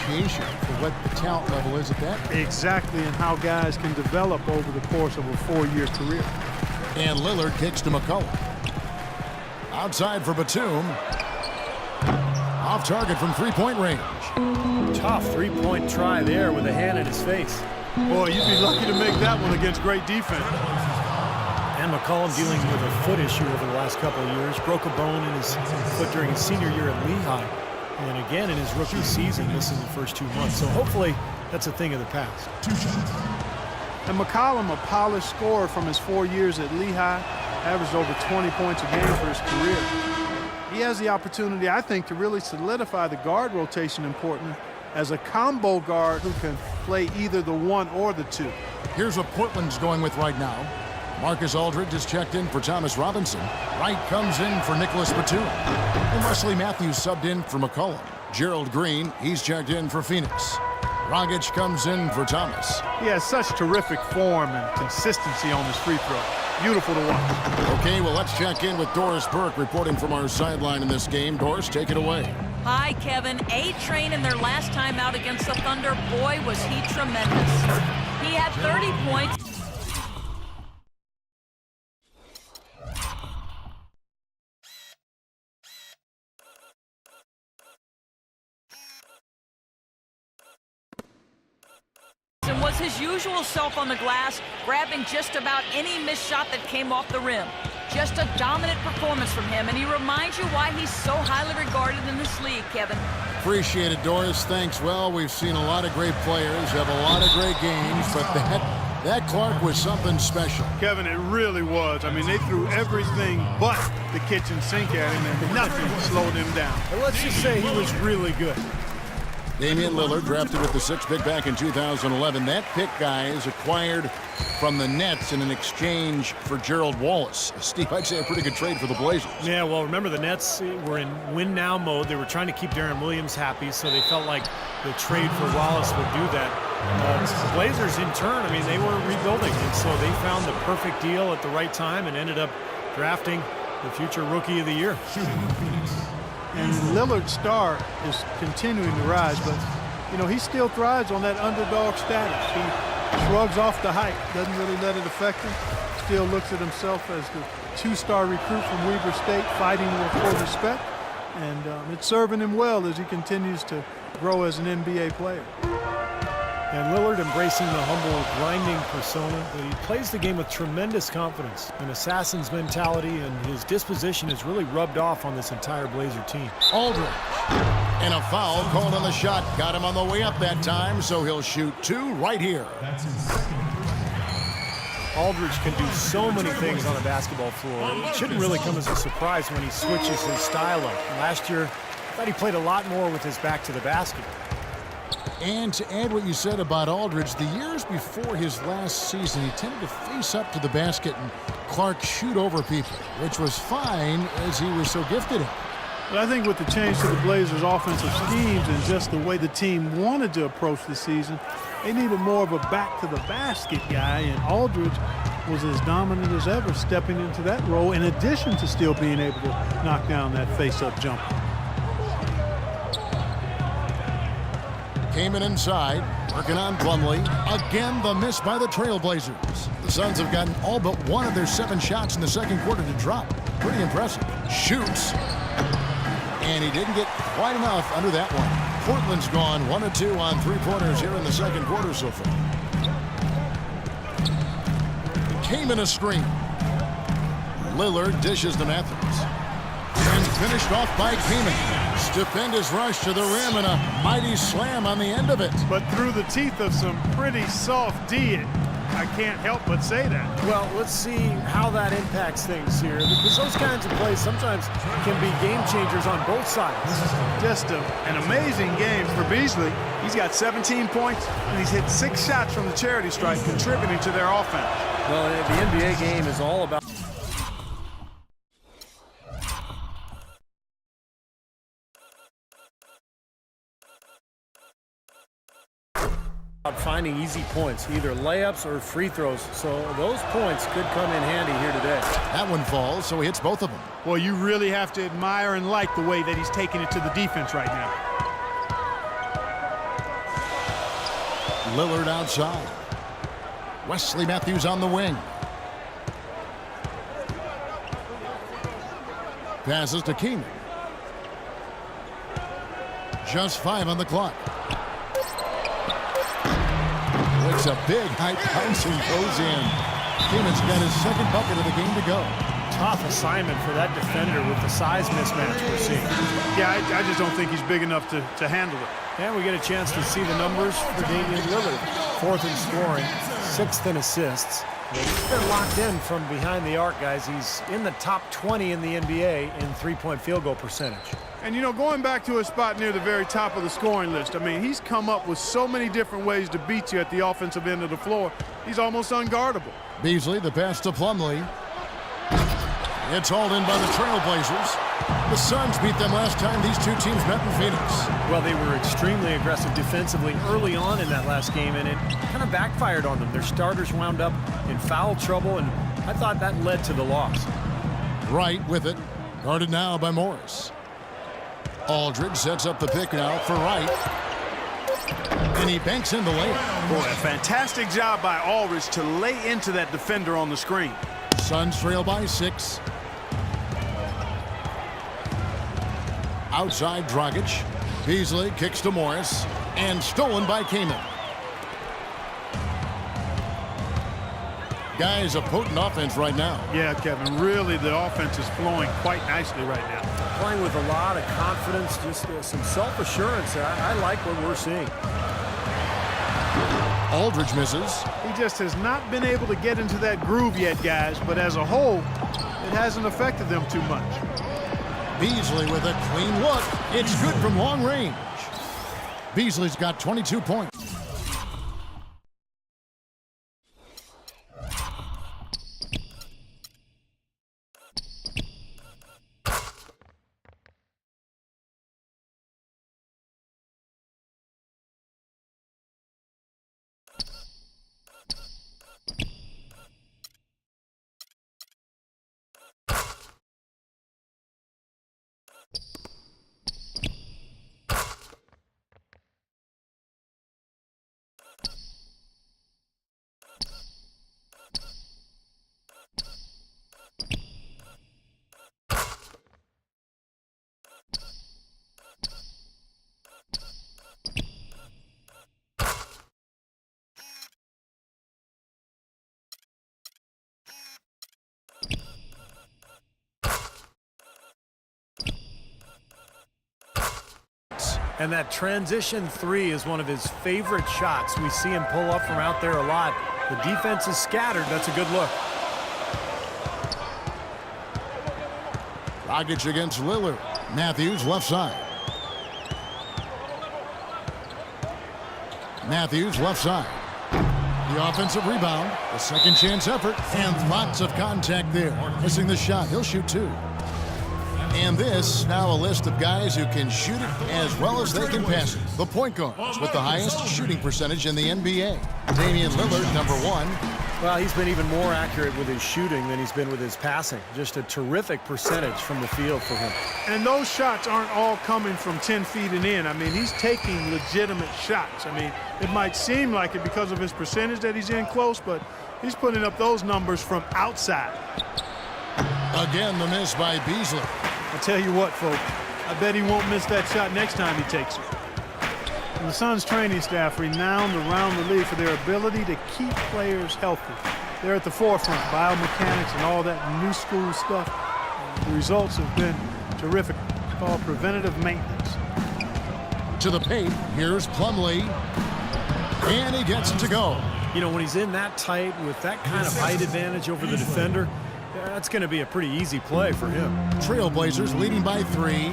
appreciation for what the talent level is at that. Exactly, and how guys can develop over the course of a 4-year career. And Lillard kicks to McCollum. Outside for Batum. Off target from three-point range. Tough three-point try there with a hand in his face. Boy, you'd be lucky to make that one against great defense. And McCollum dealing with a foot issue over the last couple of years. Broke a bone in his foot during his senior year at Lehigh. And again in his rookie season, this is the first 2 months. So hopefully that's a thing of the past. And McCollum, a polished scorer from his 4 years at Lehigh, averaged over 20 points a game for his career. He has the opportunity, I think, to really solidify the guard rotation in Portland as a combo guard who can play either the 1 or the 2. Here's what Portland's going with right now. Marcus Aldridge is checked in for Thomas Robinson. Wright comes in for Nicholas Batum. And Wesley Matthews subbed in for McCollum. Gerald Green, he's checked in for Phoenix. Dragic comes in for Thomas. He has such terrific form and consistency on his free throw. Beautiful to watch. Okay, well, let's check in with Doris Burke reporting from our sideline in this game. Doris, take it away. Hi, Kevin. A-Train in their last time out against the Thunder. Boy, was he tremendous. He had 30 points. And was his usual self on the glass, grabbing just about any missed shot that came off the rim. Just a dominant performance from him, and he reminds you why he's so highly regarded in this league, Kevin. Appreciate it, Doris. Thanks. Well, we've seen a lot of great players, have a lot of great games, but that Clark was something special. Kevin, it really was. I mean, they threw everything but the kitchen sink at him, and nothing slowed him down. But let's just say he was really good. Damian Lillard, drafted with the 6th pick back in 2011. That pick, guys, acquired from the Nets in an exchange for Gerald Wallace. Steve, I'd say a pretty good trade for the Blazers. Yeah, well, remember the Nets were in win-now mode. They were trying to keep Darren Williams happy, so they felt like the trade for Wallace would do that. The Blazers, in turn, I mean, they were rebuilding, and so they found the perfect deal at the right time and ended up drafting the future Rookie of the Year. And Lillard's star is continuing to rise, but, you know, he still thrives on that underdog status. He shrugs off the hype, doesn't really let it affect him, still looks at himself as the 2-star recruit from Weber State, fighting for respect, and it's serving him well as he continues to grow as an NBA player. And Lillard embracing the humble, grinding persona, but he plays the game with tremendous confidence. An assassin's mentality, and his disposition has really rubbed off on this entire Blazer team. Aldridge. And a foul called on the shot. Got him on the way up that time, so he'll shoot 2 right here. Aldridge can do so many things on a basketball floor. It shouldn't really come as a surprise when he switches his style up. Last year, I thought he played a lot more with his back to the basket. And to add what you said about Aldridge, the years before his last season, he tended to face up to the basket and Clark shoot over people, which was fine as he was so gifted in. But I think with the change to the Blazers' offensive schemes and just the way the team wanted to approach the season, they needed more of a back-to-the-basket guy, and Aldridge was as dominant as ever stepping into that role, in addition to still being able to knock down that face-up jumper. Came in inside, working on Plumlee. Again, the miss by the Trailblazers. The Suns have gotten all but 1 of their 7 shots in the second quarter to drop. Pretty impressive. Shoots. And he didn't get quite enough under that one. Portland's gone 1 of 2 on 3-pointers here in the second quarter so far. Came in a screen. Lillard dishes to Matthews. And finished off by Kaman. Stupendous rush to the rim and a mighty slam on the end of it. But through the teeth of some pretty soft D, I can't help but say that. Well, let's see how that impacts things here, because those kinds of plays sometimes can be game changers on both sides. Just an amazing game for Beasley. He's got 17 points, and he's hit 6 shots from the charity stripe, contributing to their offense. Well, the NBA game is all about finding easy points, either layups or free throws. So those points could come in handy here today. That one falls, so he hits both of them. Well, you really have to admire and like the way that he's taking it to the defense right now. Lillard outside. Wesley Matthews on the wing. Passes to Keenan. Just 5 on the clock. Makes a big high bounce and goes in. Keenan's got his second bucket of the game to go. Tough assignment for that defender with the size mismatch we're seeing. Yeah, I just don't think he's big enough to handle it. And we get a chance to see the numbers for Damian Lillard. 4th in scoring, 6th in assists. He's been locked in from behind the arc, guys. He's in the top 20 in the NBA in three-point field goal percentage. And, you know, going back to a spot near the very top of the scoring list, I mean, he's come up with so many different ways to beat you at the offensive end of the floor. He's almost unguardable. Beasley, the pass to Plumlee. It's hauled in by the Trailblazers. The Suns beat them last time these two teams met in Phoenix. Well, they were extremely aggressive defensively early on in that last game, and it kind of backfired on them. Their starters wound up in foul trouble, and I thought that led to the loss. Wright with it. Guarded now by Morris. Aldridge sets up the pick now for Wright. And he banks in the layup. Boy, a fantastic job by Aldridge to lay into that defender on the screen. Suns trail by 6. Outside Dragic. Beasley kicks to Morris. And stolen by Kaman. Guys, a potent offense right now. Yeah, Kevin, really the offense is flowing quite nicely right now. Playing with a lot of confidence, just some self-assurance. I like what we're seeing. Aldridge misses. He just has not been able to get into that groove yet, guys, but as a whole, it hasn't affected them too much. Beasley with a clean look. It's good from long range. Beasley's got 22 points. And that transition 3 is one of his favorite shots. We see him pull up from out there a lot. The defense is scattered. That's a good look. Dragic against Lillard. Matthews left side. Matthews left side. The offensive rebound. A second chance effort. And lots of contact there. Missing the shot. He'll shoot 2. And this, now a list of guys who can shoot it as well as they can pass it. The point guards with the highest shooting percentage in the NBA. Damian Lillard, number 1. Well, he's been even more accurate with his shooting than he's been with his passing. Just a terrific percentage from the field for him. And those shots aren't all coming from 10 feet and in. I mean, he's taking legitimate shots. I mean, it might seem like it because of his percentage that he's in close, but he's putting up those numbers from outside. Again, the miss by Beasley. I tell you what, folks, I bet he won't miss that shot next time he takes it. And the Suns training staff renowned around the league for their ability to keep players healthy. They're at the forefront, biomechanics and all that new school stuff. And the results have been terrific. It's called preventative maintenance. To the paint, here's Plumlee. And he gets it to go. You know, when he's in that tight with that kind of height advantage over the defender, that's going to be a pretty easy play for him. Trailblazers leading by 3.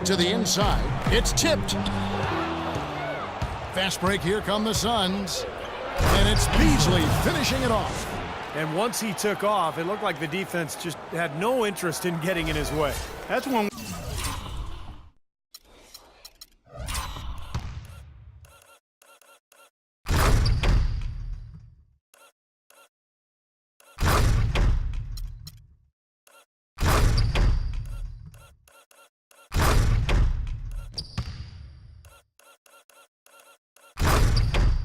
To the inside. It's tipped. Fast break. Here come the Suns. And it's Beasley finishing it off. And once he took off, it looked like the defense just had no interest in getting in his way. That's one.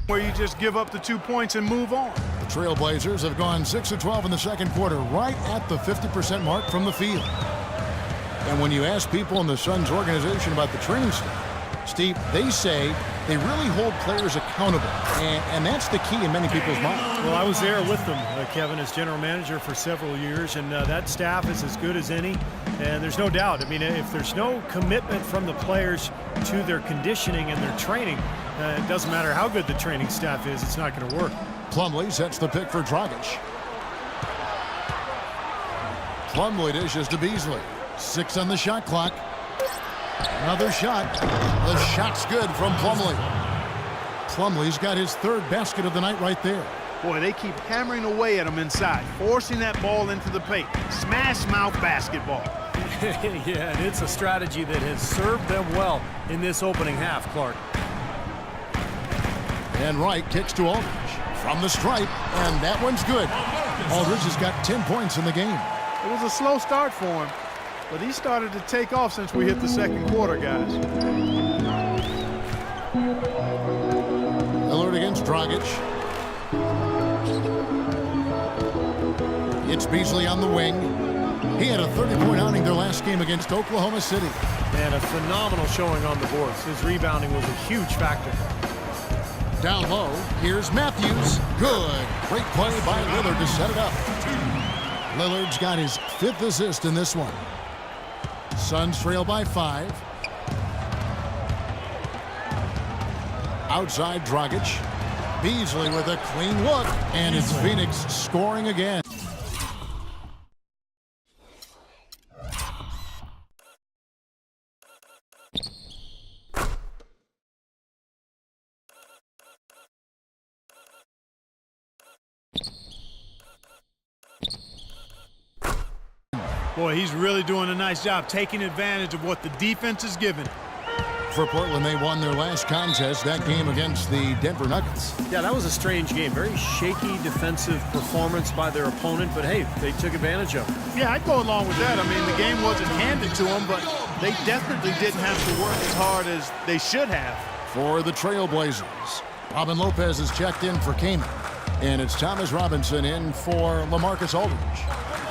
where you just give up the 2 points and move on. The Trailblazers have gone 6 of 12 in the second quarter, right at the 50% mark from the field. And when you ask people in the Suns organization about the training staff, Steve, they say they really hold players accountable, and that's the key in many people's minds. Well, I was there with them, Kevin, as general manager for several years, and that staff is as good as any, and there's no doubt. I mean, if there's no commitment from the players to their conditioning and their training, it doesn't matter how good the training staff is, it's not going to work. Plumlee sets the pick for Dragic. Plumlee dishes to Beasley. 6 on the shot clock. Another shot. The shot's good from Plumlee. Plumlee's got his 3rd basket of the night right there. Boy, they keep hammering away at him inside, forcing that ball into the paint. Smash mouth basketball. Yeah, and it's a strategy that has served them well in this opening half, Clark. And Wright kicks to Aldridge from the stripe, and that one's good. Aldridge has got 10 points in the game. It was a slow start for him, but he started to take off since we hit the second quarter, guys. Lillard against Dragic. It's Beasley on the wing. He had a 30-point outing their last game against Oklahoma City. And a phenomenal showing on the boards. His rebounding was a huge factor. Down low, here's Matthews. Good. Great play by Lillard to set it up. Lillard's got his 5th assist in this one. Suns trail by 5. Outside Dragic. Beasley with a clean look, and it's Phoenix scoring again. Boy, he's really doing a nice job taking advantage of what the defense is giving. For Portland, they won their last contest, that game against the Denver Nuggets. Yeah, that was a strange game. Very shaky defensive performance by their opponent, but hey, they took advantage of it. Yeah, I'd go along with that. I mean, the game wasn't handed to them, but they definitely didn't have to work as hard as they should have. For the Trailblazers, Robin Lopez is checked in for Kaman, and it's Thomas Robinson in for LaMarcus Aldridge.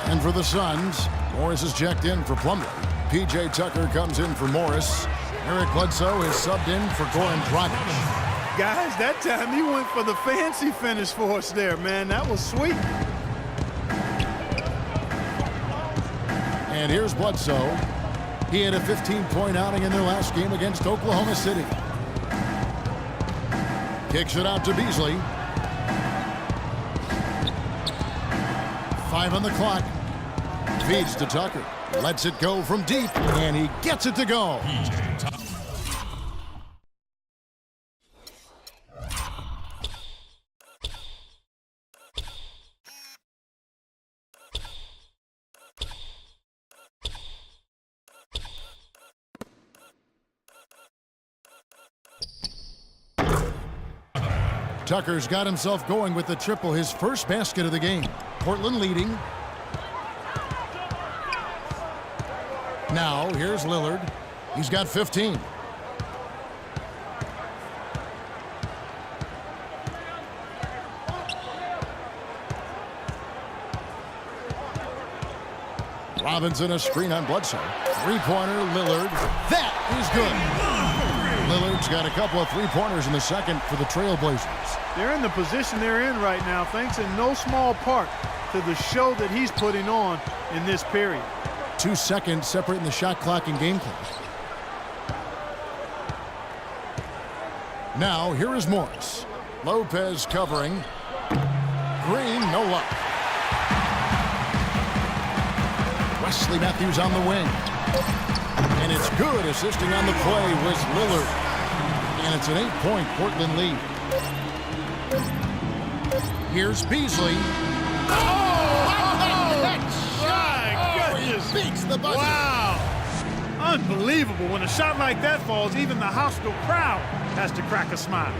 And for the Suns, Morris is checked in for Plumlee. P.J. Tucker comes in for Morris. Eric Bledsoe is subbed in for Goran Dragic. Guys, that time he went for the fancy finish for us there, man. That was sweet. And here's Bledsoe. He had a 15-point outing in their last game against Oklahoma City. Kicks it out to Beasley. 5 on the clock. Feeds to Tucker. Lets it go from deep, and he gets it to go. Tucker's got himself going with the triple, his first basket of the game. Portland leading. Now, here's Lillard. He's got 15. Robinson a screen on Bledsoe. Three-pointer, Lillard. That is good. Lillard's got a couple of three-pointers in the second for the Trailblazers. They're in the position they're in right now, thanks in no small part to the show that he's putting on in this period. 2 seconds separating the shot clock and game clock. Now, here is Morris. Lopez covering. Green, no luck. Wesley Matthews on the wing. And it's good. Assisting on the play was Lillard. And it's an 8-point Portland lead. Here's Beasley. Beats the buzzer. Wow! Unbelievable. When a shot like that falls, even the hostile crowd has to crack a smile.